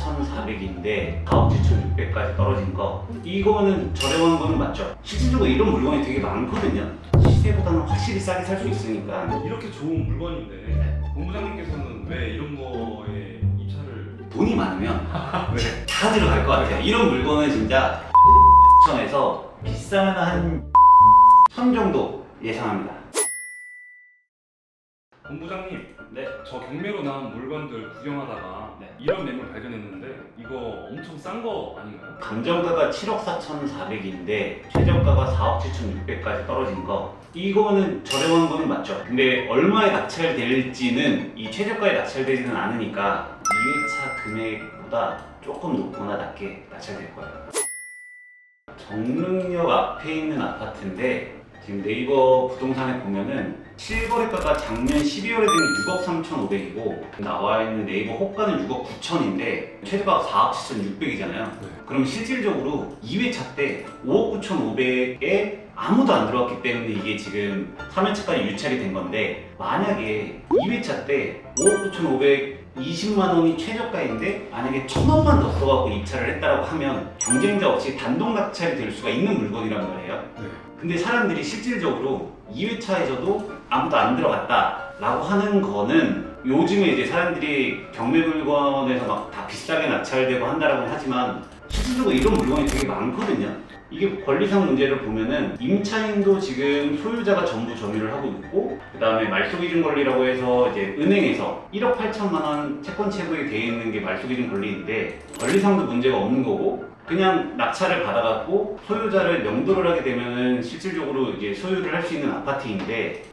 14,400인데 4억 7,600까지 떨어진 거, 이거는 저렴한 거는 맞죠? 실질적으로 이런 물건이 되게 많거든요. 시세보다는 확실히 싸게 살 수 있으니까. 이렇게 좋은 물건인데 본부장님께서는 왜 이런 거에 입찰을 돈이 많으면 네. 다 들어갈 것 같아요. 이런 물건은 진짜 천에서 비싸면 한 1,000 정도 예상합니다. 본부장님, 네. 저 경매로 나온 물건들 구경하다가 네. 이런 매물 발견했는데 이거 엄청 싼 거 아닌가요? 감정가가 7억 4,400인데 최저가가 4억 7,600까지 떨어진 거, 이거는 저렴한 거는 맞죠? 근데 얼마에 낙찰될지는, 이 최저가에 낙찰되지는 않으니까 2회차 금액보다 조금 높거나 낮게 낙찰될 거예요. 정릉역 앞에 있는 아파트인데 지금 네이버 부동산에 보면은 실거래가가 작년 12월에 된 게 6억 3,500이고 나와 있는 네이버 호가는 6억 9천인데 최저가가 4억 7,600이잖아요. 네. 그럼 실질적으로 2회차 때 5억 9,500에 아무도 안 들어왔기 때문에 이게 지금 3회차까지 유찰이 된 건데, 만약에 2회차 때 5억 9,520만 원이 최저가인데 만약에 1,000원만 더 써갖고 입찰을 했다라고 하면 경쟁자 없이 단독 낙찰이 될 수가 있는 물건이란 말이에요. 네. 근데 사람들이 실질적으로 2회차에서도 아무도 안 들어갔다라고 하는 거는, 요즘에 이제 사람들이 경매 물건에서 막 다 비싸게 낙찰되고 한다라고 하지만 실질적으로 이런 물건이 되게 많거든요. 이게 권리상 문제를 보면은 임차인도 지금 소유자가 전부 점유를 하고 있고, 그 다음에 말소기준 권리라고 해서 이제 은행에서 1억 8천만 원 채권 채굴이 돼 있는 게 말소기준 권리인데 권리상도 문제가 없는 거고, 그냥 낙찰을 받아갖고 소유자를 명도를 하게 되면은 실질적으로 이제 소유를 할 수 있는 아파트인데,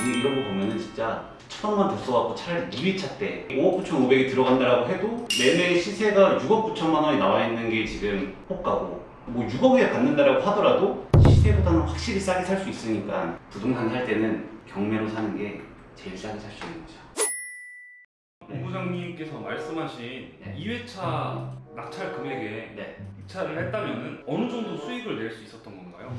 이런 거 보면은 진짜 1,000원만 더 써갖고 차라리 2회차 때 5억 9,500이 들어간다라고 해도 매매 시세가 6억 9천만 원이 나와 있는 게 지금 호가고, 뭐 6억에 받는다라고 하더라도 시세보다는 확실히 싸게 살 수 있으니까 부동산 살 때는 경매로 사는 게 제일 싸게 살 수 있는 거죠. 본부장님께서 말씀하신 네. 2회차 낙찰 금액에 네. 입찰을 했다면은 어느 정도 수익을 낼 수 있었던 건가요?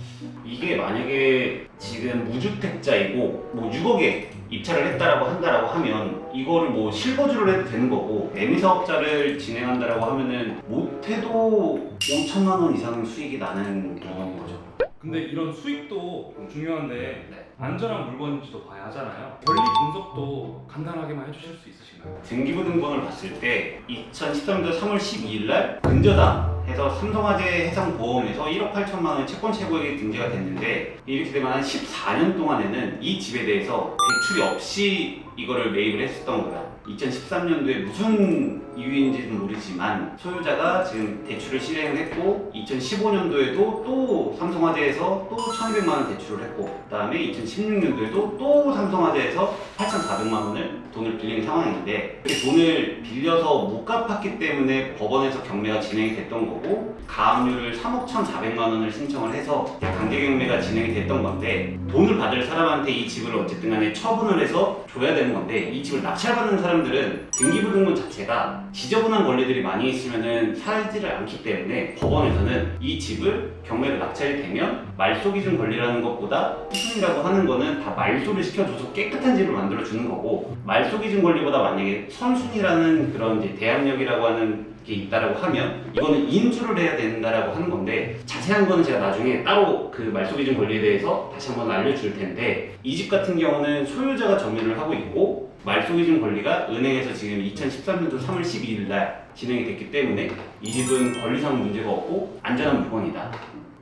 이게 만약에 지금 무주택자이고 뭐 6억에 입찰을 했다라고 한다라고 하면 이거를 뭐 실거주를 해도 되는 거고, 매매사업자를 진행한다라고 하면은 못해도 5천만 원 이상 수익이 나는 경우인 거죠. 근데 이런 수익도 중요한데 네. 안전한 물건인지도 봐야 하잖아요. 권리 분석도 간단하게만 해주실 수 있으신가요? 등기부등본을 봤을 때 2013년도 3월 12일 날 근저당 해서 삼성화재 해상보험에서 1억 8천만 원의 채권 채굴이 등재가 됐는데, 이렇게 되면 한 14년 동안에는 이 집에 대해서 대출이 없이 이거를 매입을 했었던 거야. 2013년도에 무슨 이유인지는 모르지만 소유자가 지금 대출을 실행을 했고, 2015년도에도 또 삼성화재에서 또 1,200만 원 대출을 했고, 그 다음에 2016년도에도 또 삼성화재에서 8,400만 원을 돈을 빌린 상황인데, 그 돈을 빌려서 못 갚았기 때문에 법원에서 경매가 진행이 됐던 거고, 가압류를 3억 1,400만 원을 신청을 해서 강제 경매가 진행이 됐던 건데, 돈을 받을 사람한테 이 집을 어쨌든 간에 처분을 해서 줘야 되는 건데, 이 집을 낙찰받는 사람들은 등기부등본 자체가 지저분한 권리들이 많이 있으면은 살지를 않기 때문에 법원에서는 이 집을 경매로 낙찰이 되면 말소기준 권리라는 것보다 수순이라고 하는 거는 다 말소를 시켜줘서 깨끗한 집을 만들어 주는 거고, 말소기준 권리보다 만약에 선순위라는 그런 이제 대항력이라고 하는 게 있다라고 하면 이거는 인수를 해야 된다라고 하는 건데, 자세한 거는 제가 나중에 따로 그 말소기준 권리에 대해서 다시 한번 알려줄 텐데, 이 집 같은 경우는 소유자가 점유를 하고 있고 말소기준 권리가 은행에서 지금 2013년도 3월 12일 날 진행이 됐기 때문에 이 집은 권리상 문제가 없고 안전한 물건이다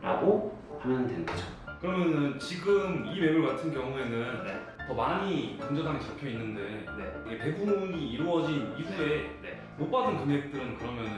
라고 하면 되는 거죠. 그러면은 지금 이 매물 같은 경우에는 네. 더 많이 근저당이 잡혀 있는데 이게 배분이 이루어진 이후에 못 받은 금액들은 그러면은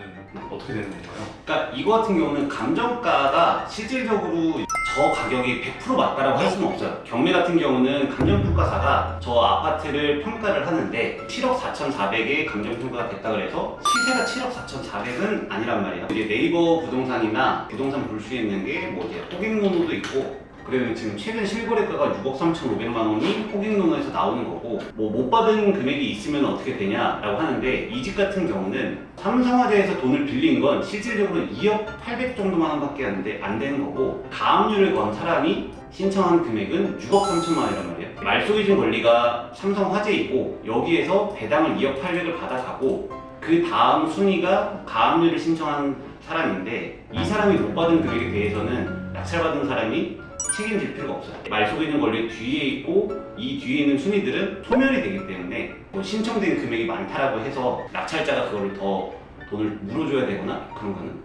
어떻게 되는 건가요? 그러니까 이거 같은 경우는 감정가가 실질적으로 저 가격이 100% 맞다라고 할 수는 없어요. 경매 같은 경우는 감정평가사가 저 아파트를 평가를 하는데 7억 4,400에 감정평가가 됐다 그래서 시세가 7억 4,400은 아니란 말이에요. 이제 네이버 부동산이나 부동산 볼 수 있는 게 뭐 이제 호갱노노도 있고, 그래서 지금 최근 실거래가가 6억 3,500만 원이 호갱노노에서 나오는 거고, 뭐 못 받은 금액이 있으면 어떻게 되냐라고 하는데, 이 집 같은 경우는 삼성화재에서 돈을 빌린 건 실질적으로 2억 800 정도만 원밖에 안 되는 거고, 가압류를 건 사람이 신청한 금액은 6억 3천만 원이란 말이에요. 말소기준 권리가 삼성화재이고 여기에서 배당을 2억 800을 받아가고, 그 그 다음 순위가 가압류를 신청한 사람인데 이 사람이 못 받은 금액에 대해서는 낙찰받은 사람이 책임질 필요가 없어요. 말 속에 있는 권리 뒤에 있고 이 뒤에 있는 순위들은 소멸이 되기 때문에 뭐 신청된 금액이 많다라고 해서 낙찰자가 그거를 더 돈을 물어줘야 되거나 그런 거는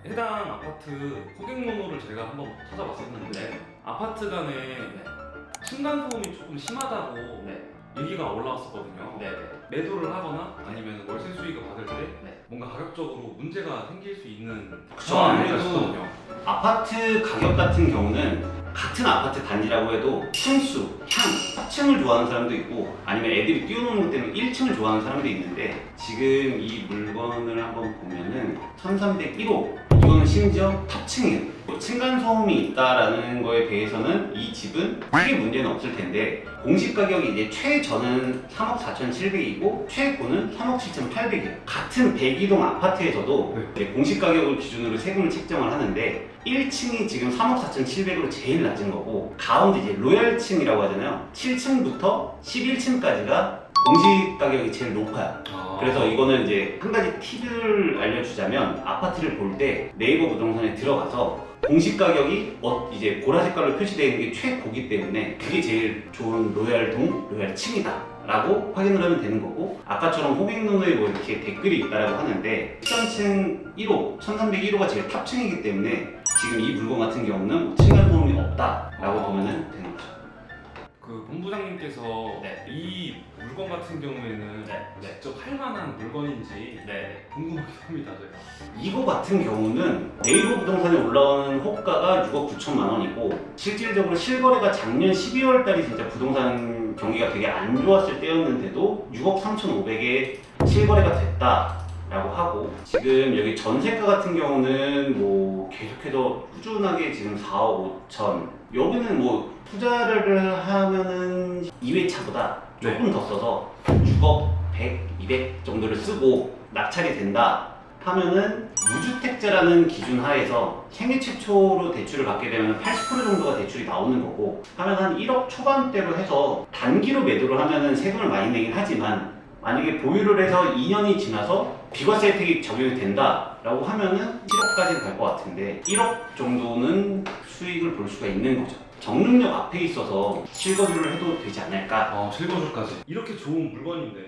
해당 아파트 고객번호를 제가 한번 찾아봤었는데 아파트 간에 층간소음이 조금 심하다고 얘기가 올라왔었거든요. 매도를 하거나 아니면 월세 수익을 받을 때 뭔가 가격적으로 문제가 생길 수 있는 그쵸, 상황이 아무래도 있었거든요. 아파트 가격 같은 경우는 같은 아파트 단지라고 해도 층수, 향, 합층을 좋아하는 사람도 있고 아니면 애들이 뛰어노는 것 때문에 1층을 좋아하는 사람도 있는데 지금 이 물건을 한번 보면은 1301호 이거는 심지어 탑층이에요. 층간소음이 있다라는 거에 대해서는 이 집은 크게 문제는 없을 텐데 공시 가격이 이제 최저는 3억 4,700이고 최고는 3억 7,800이에요. 같은 102동 아파트에서도 이제 공시 가격을 기준으로 세금을 책정을 하는데 1층이 지금 3억 4,700으로 제일 낮은 거고 가운데 이제 로얄층이라고 하잖아요. 7층부터 11층까지가 공시 가격이 제일 높아요. 그래서 이거는 이제 한 가지 팁을 알려주자면 아파트를 볼 때 네이버 부동산에 들어가서 공시 가격이 이제 보라 색깔로 표시되어 있는 게 최고기 때문에 그게 제일 좋은 로얄동, 로얄층이다 라고 확인을 하면 되는 거고 아까처럼 호객론에 뭐 이렇게 댓글이 있다라고 하는데 13층 1호, 1301호가 제일 탑층이기 때문에 지금 이 물건 같은 경우는 층간소음이 없다라고 보면 되는 거죠. 그 본부장님께서 이 물건 같은 경우에는 직접 할 만한 물건인지 궁금하긴 합니다. 제가. 이거 같은 경우는 네이버 부동산에 올라오는 호가가 6억 9천만 원이고 실질적으로 실거래가 작년 12월 달이 진짜 부동산 경기가 되게 안 좋았을 때였는데도 6억 3,500에 실거래가 됐다라고 하고 지금 여기 전세가 같은 경우는 뭐 계속해서 꾸준하게 지금 4억 5천 여기는 뭐 투자를 하면은 2회차보다 조금 더 써서 6억 100, 200 정도를 쓰고 낙찰이 된다 하면은 무주택자라는 기준 하에서 생애 최초로 대출을 받게 되면 80% 정도가 대출이 나오는 거고 하면 한 1억 초반대로 해서 단기로 매도를 하면은 세금을 많이 내긴 하지만 만약에 보유를 해서 2년이 지나서 비과세 혜택이 적용이 된다라고 하면은 7억까지는 갈 것 같은데 1억 정도는 수익을 볼 수가 있는 거죠. 정릉역 앞에 있어서 실거주를 해도 되지 않을까? 실거주까지. 이렇게 좋은 물건인데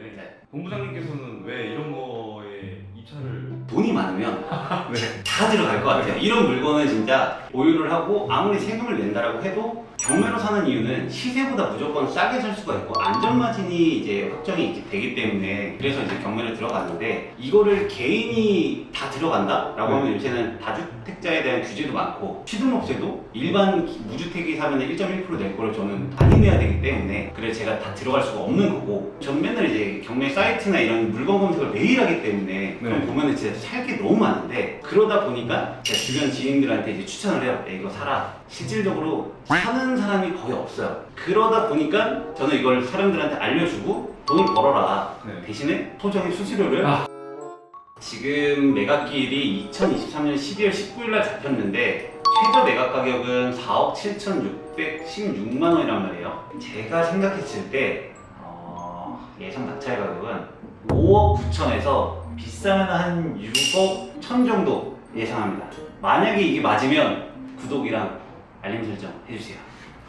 본부장님께서는 왜 이런 거에 입찰을 돈이 많으면 다 들어갈 것 같아요. 이런 물건은 진짜 보유를 하고 아무리 세금을 낸다라고 해도 경매로 사는 이유는 시세보다 무조건 싸게 살 수가 있고 안전마진이 이제 확정이 되기 때문에 그래서 이제 경매를 들어갔는데 이거를 개인이 다 들어간다라고 하면 요새는 다주택자에 대한 규제도 많고 취등록세도 일반 무주택이 사면 1.1% 낼 거를 저는 많이 내야 되기 때문에 그래서 제가 다 들어갈 수가 없는 거고 전 맨날 이제 경매 사이트나 이런 물건 검색을 매일 하기 때문에 그럼 보면은 진짜 살 게 너무 많은데 그러다 보니까 제가 주변 지인들한테 이제 추천을 해요. 야, 이거 사라. 실질적으로 사는 사람이 거의 없어요. 그러다 보니까 저는 이걸 사람들한테 알려주고 돈을 벌어라. 대신에 토정의 수수료를 지금 매각기일이 2023년 12월 19일 날 잡혔는데 최저 매각 가격은 4억 7,616만 원이란 말이에요. 제가 생각했을 때 예상 낙찰 가격은 5억 9천에서 비싸면 한 6억 1천 정도 예상합니다. 만약에 이게 맞으면 구독이랑 알림 설정 해주세요.